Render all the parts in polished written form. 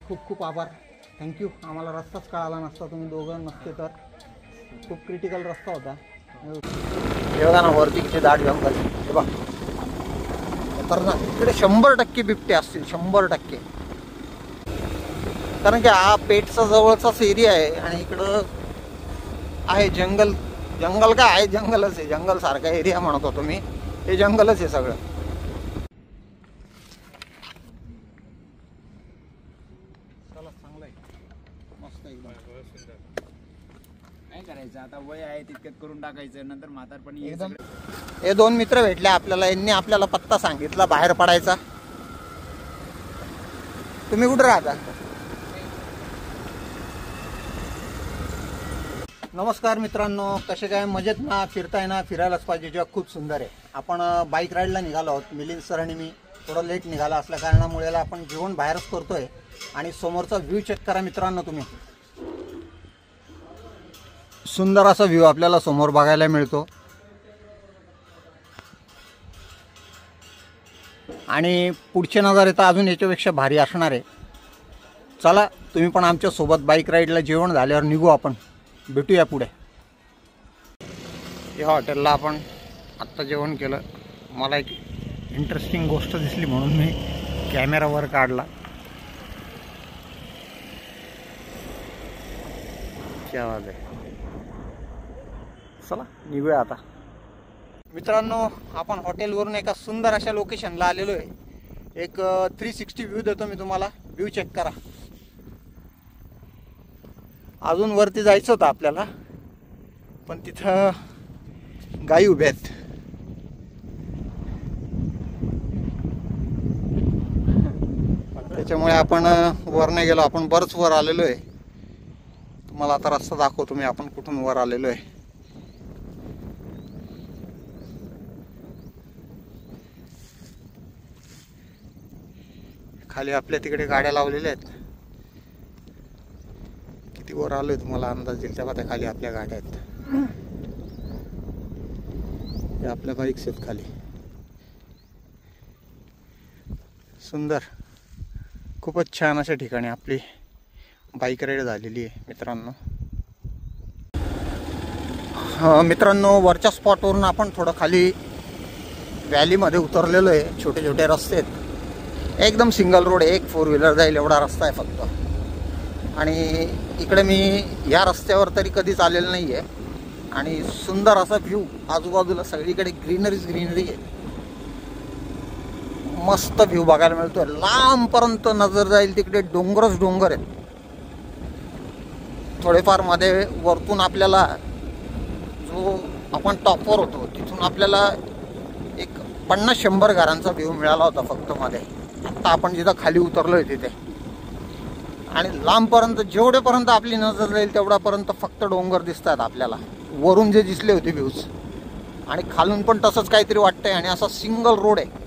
खूप खूप आभार, थँक्यू. आम्हाला रस्ताच कळाला नसता, तुम्ही दोघं नसते तर. खूप क्रिटिकल रस्ता होता. हे बघा ना वरती किती दाट जंगल. हे बघा खतरनाक. इकडे 100% बिबटे असतील, 100%. कारण की हा पेठचा जवळचाच एरिया आहे आणि इकडं आहे जंगल. जंगल काय आहे, जंगलच आहे. जंगल सारखा एरिया म्हणत होतो मी, हे जंगलच आहे सगळं. चला चांगलं आहे, मस्त एकदम. काय करायचं आता, वय आहे तितक्यात करून टाकायचं, नंतर म्हातारपणी एकदम. हे दोन मित्र भेटले आपल्याला, यांनी आपल्याला पत्ता सांगितला बाहेर पडायचा. तुम्ही कुठे राहता? नमस्कार मित्रांनो, कसे काय, मजेत ना? फिरताय ना? फिरायलाच पाहिजे, जग खूप सुंदर आहे. आपण बाईक राईडला निघालो आहोत. मिलिंद सर आणि मी थोडं लेट निघाला असल्या कारणामुळे आपण जेवण बाहेरच करतोय. आणि समोरचा व्ह्यू चेक करा मित्रांनो तुम्ही. सुंदर असा व्ह्यू आपल्याला समोर बघायला मिळतो. आणि पुढचे नजारे तर अजून याच्यापेक्षा भारी असणार आहे. चला तुम्ही पण आमच्या सोबत बाईक राईडला. जेवण झाल्यावर निघू आपण, भेटूया पुढे. या हॉटेलला आपण आत्ता जेवण केलं. मला एक इंटरेस्टिंग गोष्ट दिसली म्हणून मी कॅमेरावर काढला. क्या बात आहे. चला निघूया आता. मित्रांनो आपण हॉटेलवरून एका सुंदर अशा लोकेशनला आलेलो आहे. एक 360 व्ह्यू देतो मी तुम्हाला, व्ह्यू चेक करा. अजून वरती जायचं होतं आपल्याला, पण तिथं गायी उभ्या आहेत. त्याच्यामुळे आपण वर नाही गेलो. आपण बरंच वर आलेलो आहे. तुम्हाला आता रस्ता दाखवतो मी, आपण कुठून वर आलेलो आहे. खाली आपल्या तिकडे गाड्या लावलेल्या आहेत. किती वर आलोय तुम्हाला अंदाज येईल. तेव्हा त्या खाली आपल्या गाड्या आहेत. हे आपल्या बाईक्स आहेत खाली. सुंदर, खूपच छान अशा ठिकाणी आपली बाईक राईड झालेली आहे मित्रांनो. मित्रांनो वरच्या स्पॉटवरून आपण थोडं खाली व्हॅलीमध्ये उतरलेलो आहे. छोटे छोटे रस्ते आहेत, एकदम सिंगल रोड आहे. एक 4 व्हीलर जाईल एवढा रस्ता आहे फक्त. आणि इकडे मी या रस्त्यावर तरी कधीच आलेलं नाही आहे. आणि सुंदर असा व्ह्यू, आजूबाजूला सगळीकडे ग्रीनरीच ग्रीनरी आहे. मस्त व्ह्यू बघायला मिळतोय. लांबपर्यंत नजर जाईल तिकडे डोंगरच डोंगर आहेत. थोडेफार मध्ये वरतून आपल्याला जो आपण टॉपवर होतो तिथून आपल्याला एक 50-100 घरांचा व्ह्यू मिळाला होता फक्त मध्ये. आता आपण जिथं खाली उतरलोय तिथे. आणि लांबपर्यंत जेवढेपर्यंत आपली नजर जाईल तेवढ्यापर्यंत फक्त डोंगर दिसतात आपल्याला. वरून जे दिसले होते व्ह्यूज, आणि खालून पण तसंच काहीतरी वाटतंय. आणि असा सिंगल रोड आहे.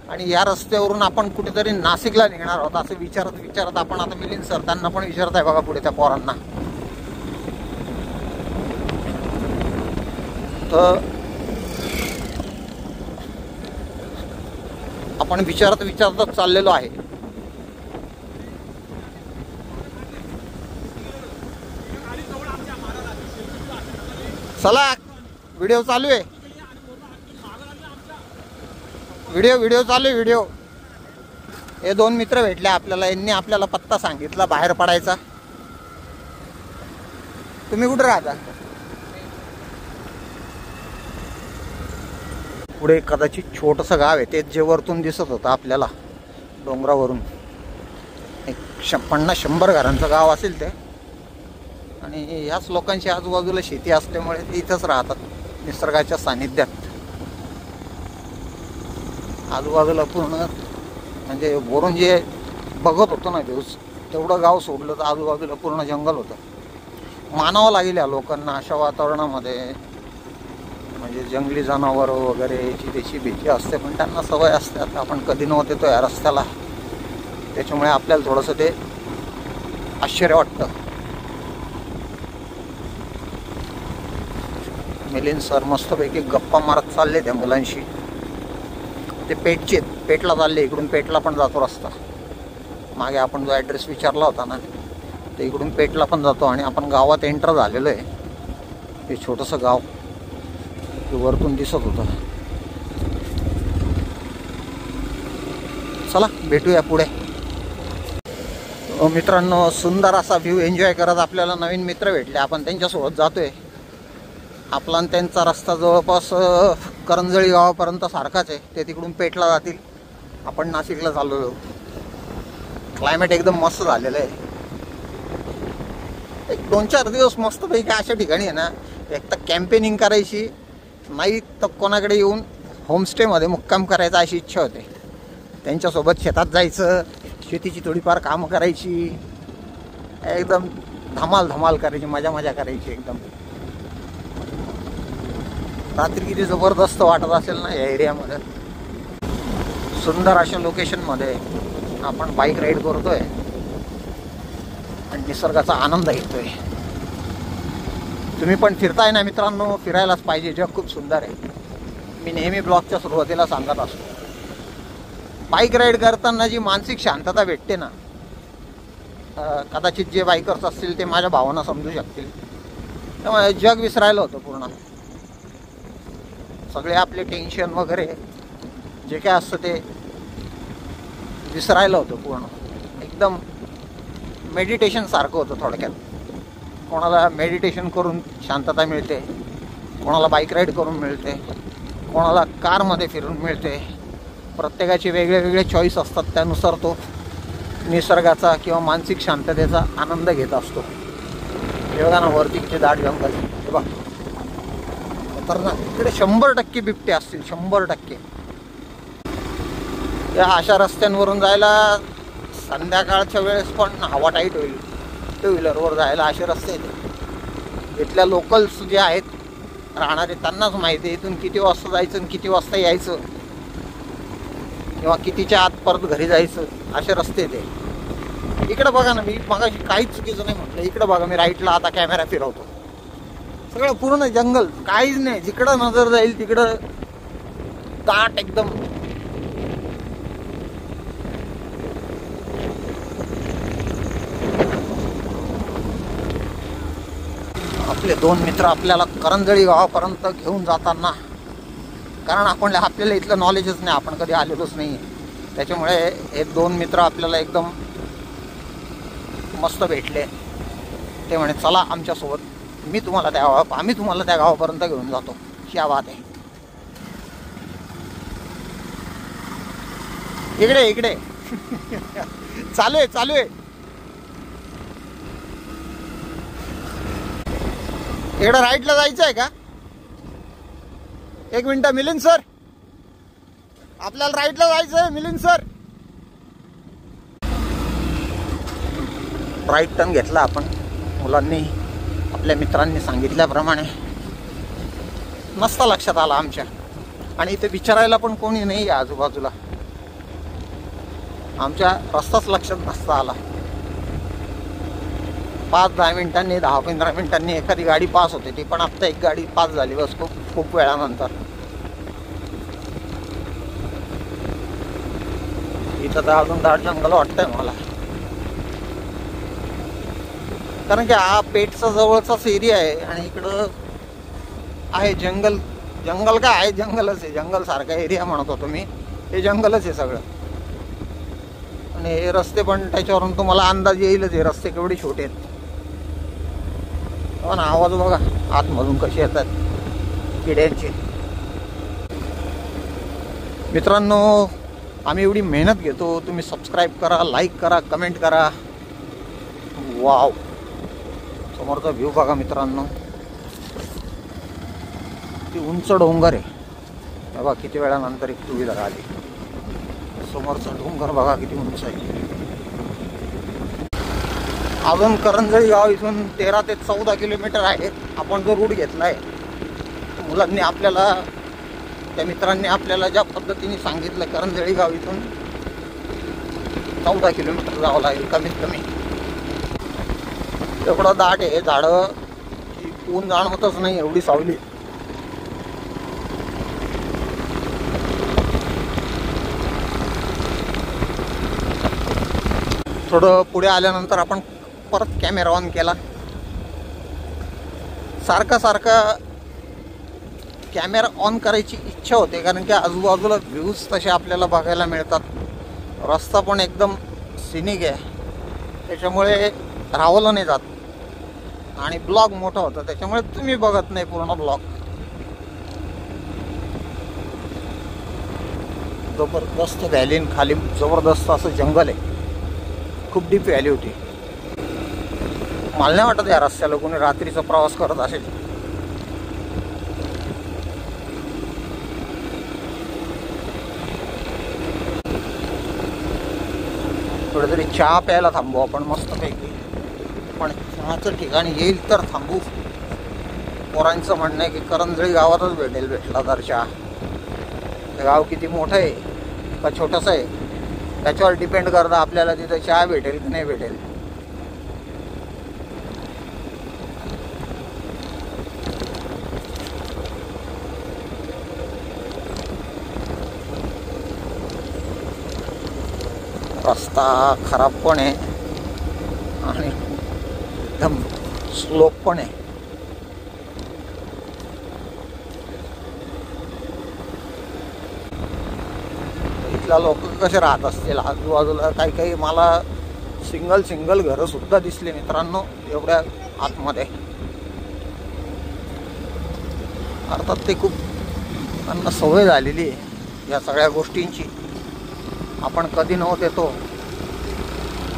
आणि या रस्त्यावरून आपण कुठेतरी नाशिकला निघणार आहोत असं विचारत विचारत आपण आता मिलिंद सर त्यांना पण विचारत आहे बघा पुढे त्या पोरांना. तर आपण विचारत विचारतच चाललेलो आहे. चला व्हिडिओ चालू आहे. व्हिडिओ चालू आहे, व्हिडिओ. हे दोन मित्र भेटले आपल्याला, यांनी आपल्याला पत्ता सांगितला बाहेर पडायचा. तुम्ही कुठे राहता? पुढे कदाचित छोटंसं गाव आहे, तेच जे वरतून दिसत होतं आपल्याला डोंगरावरून. एक 50-100 घरांचं गाव असेल ते. आणि ह्याच लोकांची आजूबाजूला शेती असल्यामुळे ते इथंच राहतात निसर्गाच्या सानिध्यात. आजूबाजूला पूर्ण म्हणजे वरून जे बघत होतो ना व्ह्यूज, तेवढं गाव सोडलं तर आजूबाजूला पूर्ण जंगल होतं. मानावं लागेल या लोकांना अशा वातावरणामध्ये. म्हणजे जंगली जनावरं वगैरे याची त्याची भीती असते, पण त्यांना सवय असते. आता आपण कधी नव्हते तो या रस्त्याला, त्याच्यामुळे आपल्याला थोडंसं ते आश्चर्य वाटतं. मिलिंद सर मस्तपैकी गप्पा मारत चालले त्या मुलांशी. ते पेटला चालले, इकडून पेटला पण जातो रस्ता. मागे आपण जो ॲड्रेस विचारला होता ना, ते इकडून पेठला पण जातो आणि आपण गावात एंटर झालेलो आहे. हे छोटंसं गाव ते वरतून दिसत होतं. चला भेटूया पुढे. मित्रांनो, सुंदर असा व्ह्यू एन्जॉय करत आपल्याला नवीन मित्र भेटले. आपण त्यांच्यासोबत जातोय. आपला आणि त्यांचा रस्ता जवळपास करंजळी गावापर्यंत सारखाच आहे. ते तिकडून पेठला जातील, आपण नाशिकला चाललो. क्लायमेट एकदम मस्त झालेलं आहे. एक 2-4 दिवस मस्तपैकी अशा ठिकाणी आहे ना, एक तर कॅम्पेनिंग करायची, नाही तर कोणाकडे येऊन होमस्टेमध्ये मुक्काम करायचा अशी इच्छा होते. त्यांच्यासोबत शेतात जायचं, शेतीची थोडीफार कामं करायची, एकदम धमाल करायची, मजा करायची एकदम. रात्री किती जबरदस्त वाटत असेल ना या एरियामध्ये. सुंदर अशा लोकेशनमध्ये आपण बाईक राईड करतोय आणि निसर्गाचा आनंद घेतोय. तुम्ही पण फिरताय ना मित्रांनो, फिरायलाच पाहिजे. जग खूप सुंदर आहे. मी नेहमी ब्लॉगच्या सुरुवातीला सांगत असतो, बाईक राईड करताना जी मानसिक शांतता भेटते ना, कदाचित जे बाईकर्स असतील ते माझ्या भावना समजू शकतील. त्यामुळे जग विसरायला होतं पूर्ण. सगळे आपले टेन्शन वगैरे जे काय असतं ते विसरायला होतं पूर्ण. एकदम मेडिटेशन सारखं होतं थोडक्यात. कोणाला मेडिटेशन करून शांतता मिळते, कोणाला बाईक राईड करून मिळते, कोणाला कारमध्ये फिरून मिळते. प्रत्येकाचे वेगळे चॉईस असतात. त्यानुसार तो निसर्गाचा किंवा मानसिक शांततेचा आनंद घेत असतो. हे बघा ना, वरती किती दाट जंगल. हे बघा, तर ना इकडे 100% बिबटे असतील, 100%. या अशा रस्त्यांवरून जायला संध्याकाळच्या वेळेस पण हवा टाईट होईल. 2 व्हीलरवर जायला असे रस्ते आहेत. इथल्या लोकल्स जे आहेत राहणारे त्यांनाच माहिती आहे इथून किती वाजता जायचं आणि किती वाजता यायचं, किंवा कितीच्या आत परत घरी जायचं. असे रस्ते ते. इकडे बघा ना, मी मगाशी काहीच चुकीचं नाही म्हटलं. इकडे बघा, मी राईटला आता कॅमेरा फिरवतो. सगळं पूर्ण जंगल, काहीच नाही. जिकडं नजर जाईल तिकडं दाट एकदम. आपले 2 मित्र आपल्याला करंजळी गावापर्यंत घेऊन जाताना, कारण आपल्याला इथलं नॉलेजच नाही, आपण कधी आलेलोच नाही. त्याच्यामुळे हे 2 मित्र आपल्याला एकदम मस्त भेटले. ते म्हणे चला आमच्यासोबत, आम्ही तुम्हाला त्या गावापर्यंत घेऊन जातो. क्या बात आहे. इकडे चालू आहे. इकडे राईटला जायचं आहे का? 1 मिनिट मिलिंद सर, आपल्याला राईटला जायचं आहे. मिलिंद सर, राईट टर्न घेतला आपण. मुलांनी, आपल्या मित्रांनी सांगितल्याप्रमाणे. मस्त लक्षात आला आमच्या. आणि इथे विचारायला पण कोणी नाही आहे आजूबाजूला. आमच्या रस्ताच लक्षात नसता आला. 5-10 मिनिटांनी, 10-15 मिनिटांनी एखादी गाडी पास होते. ती पण आत्ता एक गाडी पास झाली बस खूप वेळानंतर. इथं तर अजून दाट जंगल वाटतंय मला, कारण की हा पेठचा जवळचाच एरिया आहे. आणि इकडं आहे जंगल. काय आहे, जंगलच आहे. जंगल सारखा एरिया म्हणत होतो मी. हे जंगलच आहे सगळं. आणि हे रस्ते पण, त्याच्यावरून तुम्हाला अंदाज येईलच हे रस्ते केवढे छोटे आहेत. पण आवाज बघा आतमधून कसे येतात किड्यांचे. मित्रांनो, आम्ही एवढी मेहनत घेतो, तुम्ही सबस्क्राईब करा, लाईक करा, कमेंट करा. वाव, समोरचा व्ह्यू बघा मित्रांनो. ती उंच डोंगर आहे. बघा किती वेळानंतर एक 2 व्हीलर आली. समोरचा डोंगर बघा किती उंच आहे. अजून करंजळी गाव इथून 13 ते 14 किलोमीटर आहे. आपण जो रूट घेतला आहे, मुलांनी आपल्याला, त्या मित्रांनी आपल्याला ज्या पद्धतीने सांगितलं, करंजळी गाव इथून 14 किलोमीटर जावं लागेल कमीत कमी. एवढं दाट आहे झाडं की ऊन जाणवतच नाही, एवढी सावली. थोडं पुढे आल्यानंतर आपण परत कॅमेरा ऑन केला. सारखा कॅमेरा ऑन करायची इच्छा होते, कारण की आजूबाजूला व्ह्यूज तसे आपल्याला बघायला मिळतात. रस्ता पण एकदम सिनिक आहे, त्याच्यामुळे राहवलं नाही जात आणि ब्लॉग मोठा होता, त्याच्यामुळे तुम्ही बघत नाही पूर्ण ब्लॉग. जबरदस्त व्हॅली, खाली जबरदस्त असं जंगल आहे. खूप डीप व्हॅली होती. मला नाही वाटत या रस्त्याला कोणी रात्रीचा प्रवास करत असेल. कुठेतरी चहा प्यायला थांबू आपण मस्तपैकी, पण चहाचं ठिकाण येईल तर थांबू. पोरांचं म्हणणं आहे की करंजळी गावातच भेटला तर चहा. हे गाव किती मोठं आहे का छोटंसं आहे त्याच्यावर डिपेंड करतं आपल्याला तिथं चहा भेटेल की नाही भेटेल. रस्ता खराब पण आहे आणि एकदम स्लोप पण आहे. इथला लोक कसे राहत असतील आजूबाजूला. काही मला सिंगल घरं सुद्धा दिसली मित्रांनो एवढ्या आतमध्ये. अर्थात ते खूप त्यांना सवय झालेली आहे या सगळ्या गोष्टींची. आपण कधी नव्हत येतो,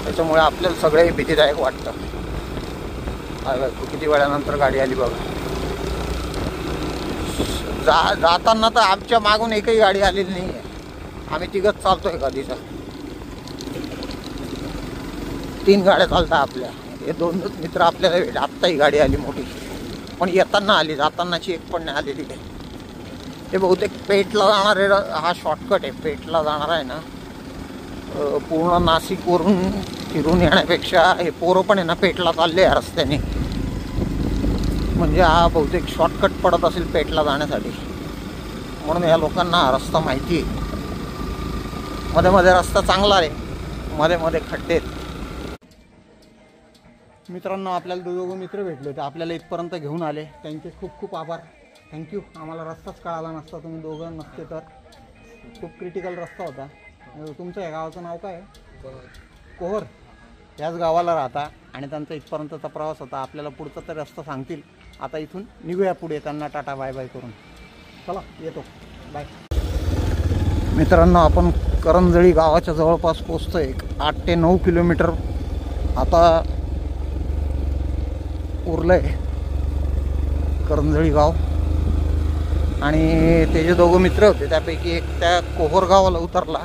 त्याच्यामुळे आपल्याला सगळे भीतीदायक वाटतं. किती वेळानंतर गाडी आली बघा. जाताना तर आमच्या मागून एकही गाडी आलेली नाही आहे. आम्ही तिघच चालतोय कधीचा. 3 गाड्या चालतात आपल्या. हे 2 मित्र आपल्याला भेट. आत्ताही गाडी आली मोठी, पण येताना आली, जातानाची एक पण नाही आलेली. ते बहुतेक पेठला जाणार आहे. हा शॉर्टकट आहे. पेठला जाणार आहे ना, पूर्ण नाशिकवरून फिरून येण्यापेक्षा हे पोरं पण आहे ना पेठला चालले या रस्त्याने. म्हणजे हा बहुतेक शॉर्टकट पडत असेल पेठला जाण्यासाठी, म्हणून या लोकांना हा रस्ता माहिती आहे. मध्ये रस्ता चांगला आहे, मध्ये खड्डे आहेत. मित्रांनो, आपल्याला 2 मित्र भेटले होते, आपल्याला इथपर्यंत घेऊन आले. त्यांचे खूप आभार. थँक्यू. आम्हाला रस्ताच कळाला नसता, तुम्ही दोघं नसते तर. खूप क्रिटिकल रस्ता होता. तुमचं या गावाचं नाव काय आहे? कोहर. याच गावाला राहता आणि त्यांचा इथपर्यंतचा प्रवास होता. आपल्याला पुढचा तर रस्ता सांगतील. आता इथून निघूया पुढे, त्यांना टाटा बाय बाय करून. चला येतो, बाय. मित्रांनो, आपण करंजळी गावाच्या जवळपास पोचतोय. 8 ते 9 किलोमीटर आता उरलंय करंजळी गाव. आणि ते जे 2 मित्र होते त्यापैकी एक त्या कोहर गावाला उतरला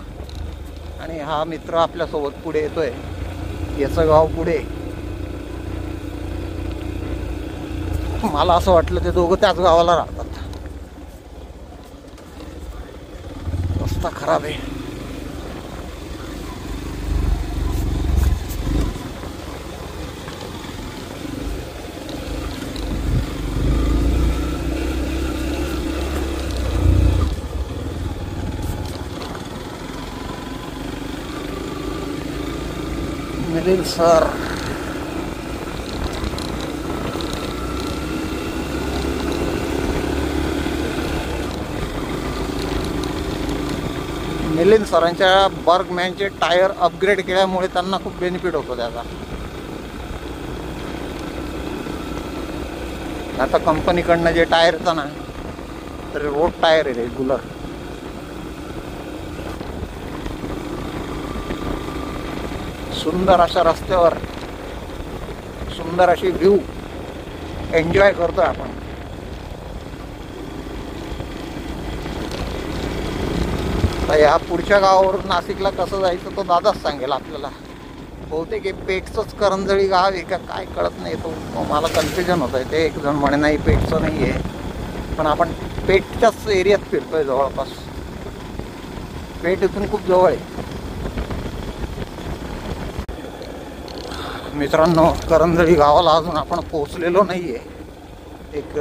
आणि हा मित्र आपल्यासोबत पुढे येतोय. याचं गाव पुढे. मला असं वाटलं ते दोघं त्याच गावाला राहतात. रस्ता खराब आहे. मिलिंद सर, मिलिंद सरांच्या बर्गमॅनचे टायर अपग्रेड केल्यामुळे त्यांना खूप बेनिफिट होतो त्याचा. आता कंपनीकडनं जे टायर येतं ना, तर रोड टायर आहे रेग्युलर. सुंदर अशा रस्त्यावर सुंदर अशी व्ह्यू एन्जॉय करतोय आपण. तर या पुढच्या गावावरून नाशिकला कसं जायचं तो दादाच सांगेल आपल्याला. बहुतेक हे पेठचंच करंजळी गाव आहे का काय कळत नाही. तो मला कन्फ्युजन होत आहे. ते एक जण म्हणे नाही पेठचं नाही आहे, पण आपण पेठच्याच एरियात फिरतोय जवळपास. पेठ इथून खूप जवळ आहे. मित्रांनो, करंजळी गावाला अजून आपण पोहोचलेलो नाही आहे. एक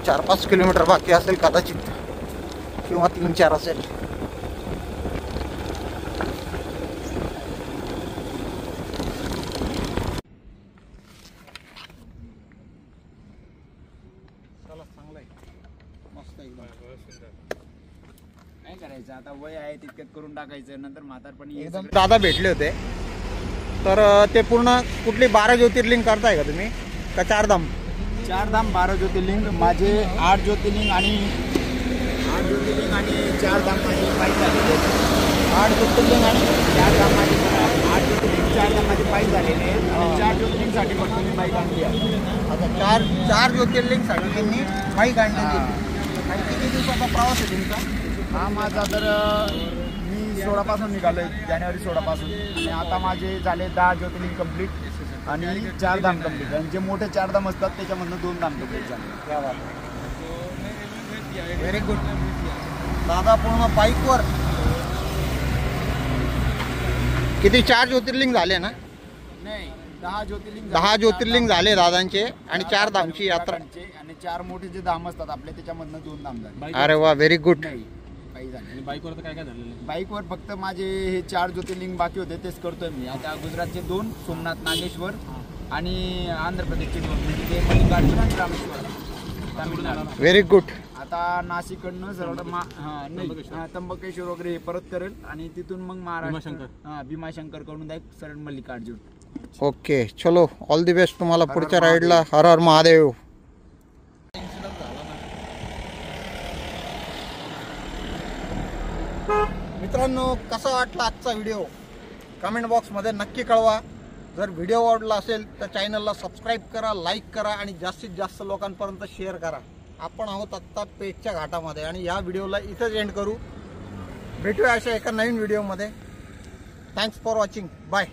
4-5 किलोमीटर बाकी असेल कदाचित, किंवा 3-4 असेल. आता वय आहे तितक्यात करून टाकायचं, नंतर म्हातारपणी हे एकदम सगळं- दादा भेटले होते तर ते पूर्ण कुठली 12 ज्योतिर्लिंग करताय का तुम्ही का 4 धाम? 4 धाम 12 ज्योतिर्लिंग माझे 8 ज्योतिर्लिंग आणि 4 धाम माझे पायी झालेले आहेत. 8 ज्योतिर्लिंग आणि 4 धाम माझे 8 ज्योतिर्लिंग 4 धाम माझे पायी झालेले आहेत आणि 4 ज्योतिर्लिंगसाठी फक्त मी बाईक आणली आहे. आता 4 ज्योतिर्लिंगसाठी त्यांनी बाईक आणलेली. आणि किती दिवसाचा प्रवास आहे तुमचा? हा माझा तर मी 16 पासून निघालो आहे, जानेवारी 16 पासून, आणि आता माझे झाले 10 ज्योतिर्लिंग कंप्लीट आणि 4 धाम कंप्लीट. आणि जे मोठे 4 धाम असतात त्याच्यामधनं 2 धाम कंप्लीट झाले. Very good. दादा पूर्ण बाईकवर किती 4 ज्योतिर्लिंग झाले ना? नाही, 10 ज्योतिर्लिंग 10 ज्योतिर्लिंग झाले दादांचे आणि 4 धामची यात्रा. आणि 4 मोठे जे धाम असतात आपले त्याच्यामधनं 2 धाम झाले. अरे वा, व्हेरी गुड. नाही काही झाले. बाईकवर तर काय काय झालेलं? बाईकवर फक्त माझे हे 4 ज्योतिर्लिंग बाकी होते तेच करतोय मी आता. गुजरातचे 2, सोमनाथ नागेश्वर, आणि आंध्र प्रदेशचे 2 म्हणजे ते मल्लिकार्जुन आणि रामेश्वर तामिळनाडू. Very good. आता नाशिककडनं सरळ त्र्यंबकेश्वर वगैरे हे परत करेल आणि तिथून मग महाराष्ट्र भीमाशंकर कडून डायरेक्ट सरळ मल्लिकार्जुन. ओके, चलो ऑल दी बेस्ट तुम्हाला पुढच्या राईडला. हर हर महादेव. मित्रांनो, कसा वाटला आजचा व्हिडिओ कमेंट बॉक्समध्ये नक्की कळवा. जर व्हिडिओ आवडला असेल तर चॅनलला सबस्क्राईब करा, लाईक करा आणि जास्तीत जास्त लोकांपर्यंत शेअर करा. आपण आहोत आत्ता पेठच्या घाटामध्ये आणि या व्हिडिओला इथंच एंड करू. भेटूया अशा एका नवीन व्हिडिओमध्ये. Thanks for watching. बाय.